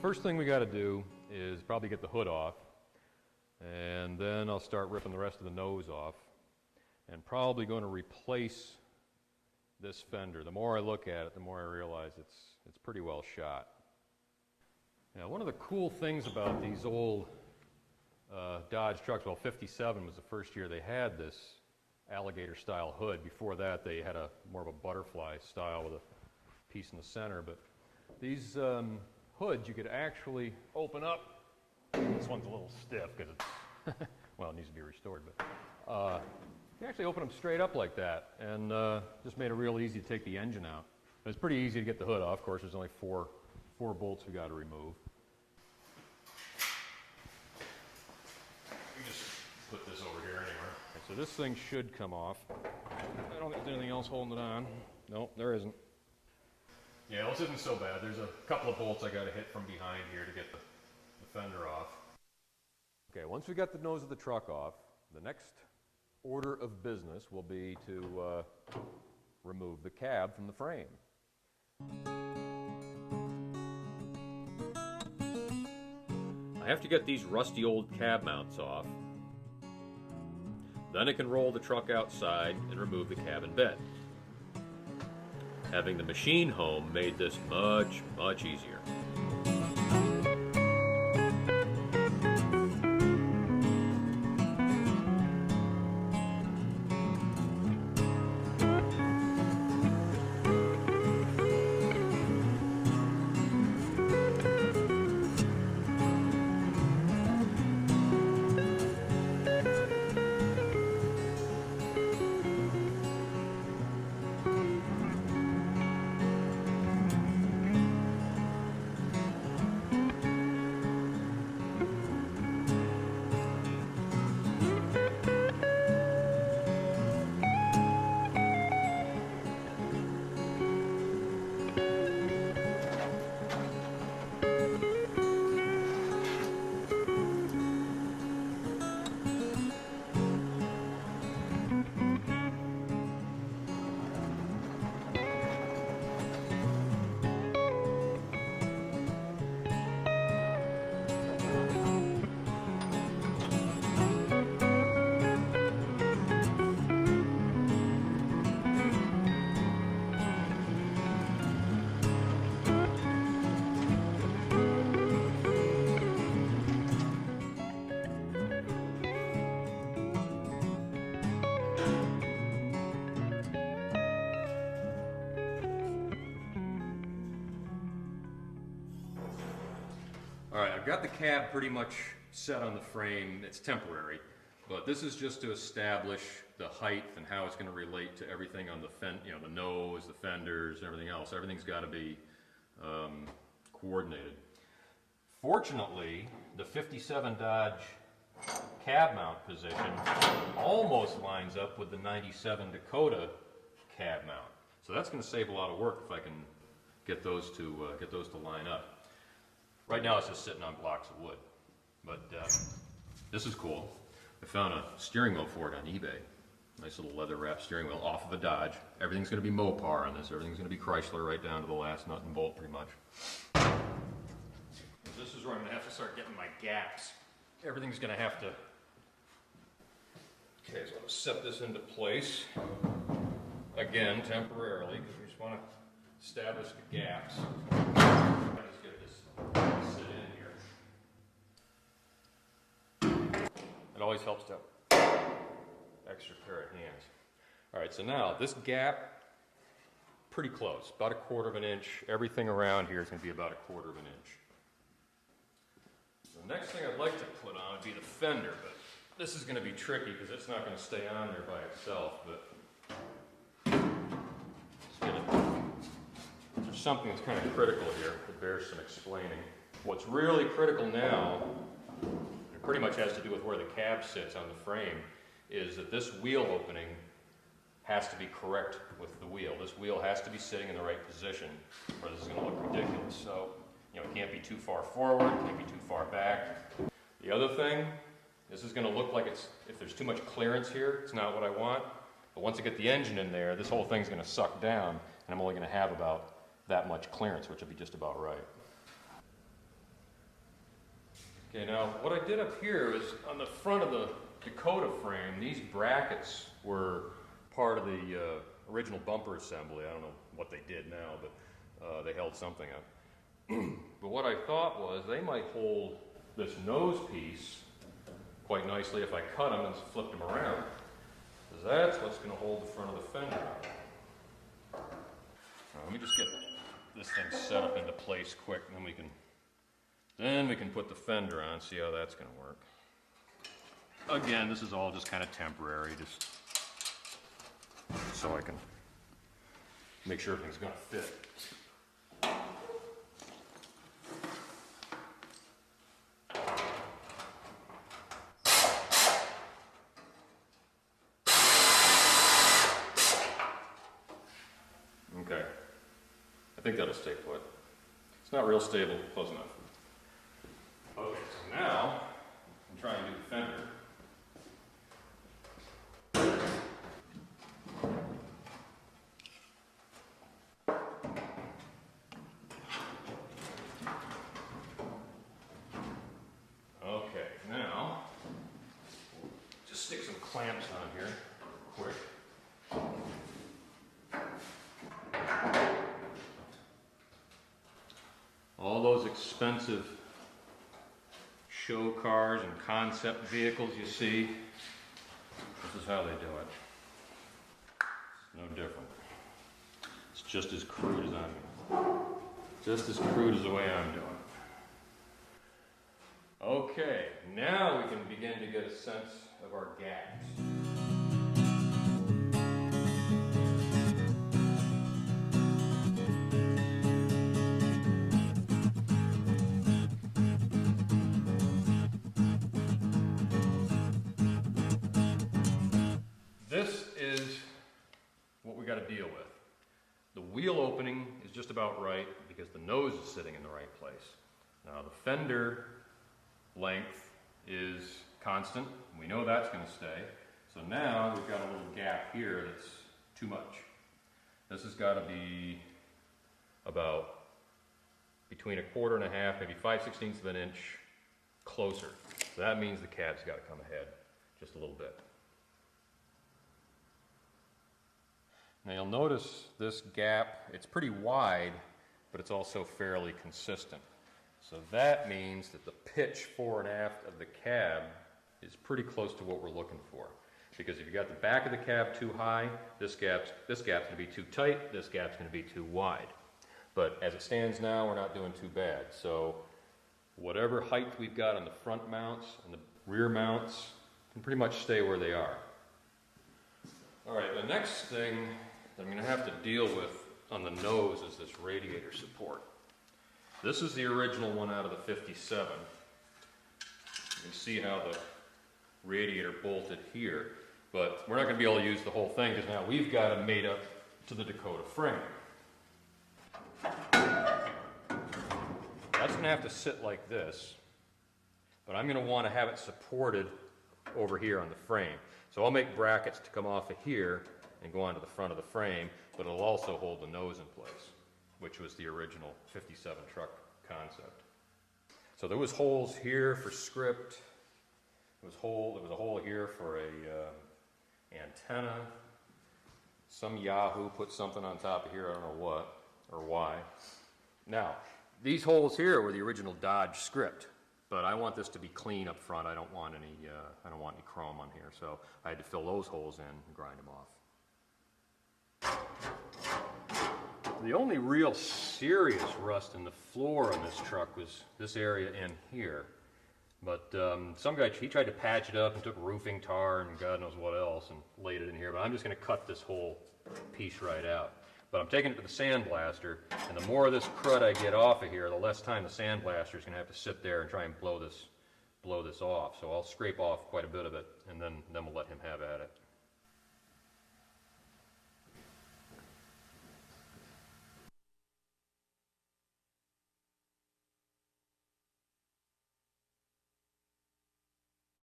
first thing we got to do is probably get the hood off, and then I'll start ripping the rest of the nose off, and probably going to replace this fender. The more I look at it, the more I realize it's pretty well shot. Now, one of the cool things about these old Dodge trucks, well, 57 was the first year they had this alligator style hood. Before that they had more of a butterfly style with a piece in the center, but these hoods you could actually open up. This one's a little stiff because it's well, it needs to be restored, but you actually open them straight up like that, and just made it real easy to take the engine out. It's pretty easy to get the hood off. Of course, there's only four bolts we got to remove. You just put this over here anywhere. Okay, so this thing should come off. I don't think there's anything else holding it on. Nope, there isn't. Yeah, this isn't so bad. There's a couple of bolts I got to hit from behind here to get the fender off. Okay, once we got the nose of the truck off, the next order of business will be to remove the cab from the frame. I have to get these rusty old cab mounts off. Then I can roll the truck outside and remove the cab and bed. Having the machine home made this much, much easier. Alright, I've got the cab pretty much set on the frame. It's temporary, but this is just to establish the height and how it's going to relate to everything on the the nose, the fenders, and everything else. Everything's got to be coordinated. Fortunately, the 57 Dodge cab mount position almost lines up with the 97 Dakota cab mount. So that's going to save a lot of work if I can get those to line up. Right now it's just sitting on blocks of wood, but this is cool. I found a steering wheel for it on eBay. Nice little leather wrapped steering wheel off of a Dodge. Everything's going to be Mopar on this. Everything's going to be Chrysler right down to the last nut and bolt pretty much. This is where I'm going to have to start getting my gaps. Everything's going to have to... Okay, so I'm going to set this into place. Again, temporarily, because we just want to establish the gaps. Just get this sit in here. It always helps to have extra pair of hands. Alright, so now this gap, pretty close, about 1/4 inch. Everything around here is going to be about 1/4 inch. The next thing I'd like to put on would be the fender, but this is going to be tricky because it's not going to stay on there by itself. But there's something that's kind of critical here that bears some explaining. What's really critical now, it pretty much has to do with where the cab sits on the frame, is that this wheel opening has to be correct with the wheel. This wheel has to be sitting in the right position, or this is going to look ridiculous. So, it can't be too far forward, it can't be too far back. The other thing, this is going to look like if there's too much clearance here, it's not what I want. But once I get the engine in there, this whole thing's going to suck down, and I'm only going to have about that much clearance, which will be just about right. Okay, now what I did up here is on the front of the Dakota frame, these brackets were part of the original bumper assembly. I don't know what they did now, but they held something up. But what I thought was they might hold this nose piece quite nicely if I cut them and flipped them around, because that's what's going to hold the front of the fender up. Now, let me just get this thing set up into place quick, and then we can put the fender on, see how that's going to work. Again, this is all just kind of temporary, just so I can make sure everything's going to fit. Okay, I think that'll stay put. It's not real stable, close enough. Okay, so now I'm trying to do the fender. Okay, now just stick some clamps on here quick. All those expensive show cars and concept vehicles you see, this is how they do it. It's no different. It's just as crude as the way I'm doing it. Okay, now we can begin to get a sense of our gaps. This is what we got to deal with. The wheel opening is just about right because the nose is sitting in the right place. Now the fender length is constant. We know that's going to stay. So now we've got a little gap here that's too much. This has got to be about between 1/4 1/2, maybe 5/16 of an inch closer. So that means the cab's got to come ahead just a little bit. Now you'll notice this gap, it's pretty wide, but it's also fairly consistent. So that means that the pitch fore and aft of the cab is pretty close to what we're looking for. Because if you got the back of the cab too high, this gap's going to be too tight, this gap's going to be too wide. But as it stands now, we're not doing too bad. So whatever height we've got on the front mounts and the rear mounts can pretty much stay where they are. All right, the next thing that I'm going to have to deal with on the nose is this radiator support. This is the original one out of the 57. You can see how the radiator bolted here, but we're not going to be able to use the whole thing because now we've got it made up to the Dakota frame. That's going to have to sit like this, but I'm going to want to have it supported over here on the frame. So I'll make brackets to come off of here and go onto the front of the frame, but it'll also hold the nose in place, which was the original 57 truck concept. So there was holes here for script. There was a hole here for a antenna. Some Yahoo put something on top of here, I don't know what or why. Now, these holes here were the original Dodge script, but I want this to be clean up front. I don't want any chrome on here, so I had to fill those holes in and grind them off. The only real serious rust in the floor on this truck was this area in here. But some guy, he tried to patch it up and took roofing tar and God knows what else and laid it in here. But I'm just going to cut this whole piece right out. But I'm taking it to the sandblaster, and the more of this crud I get off of here, the less time the sandblaster is going to have to sit there and try and blow this off. So I'll scrape off quite a bit of it, and then we'll let him have at it.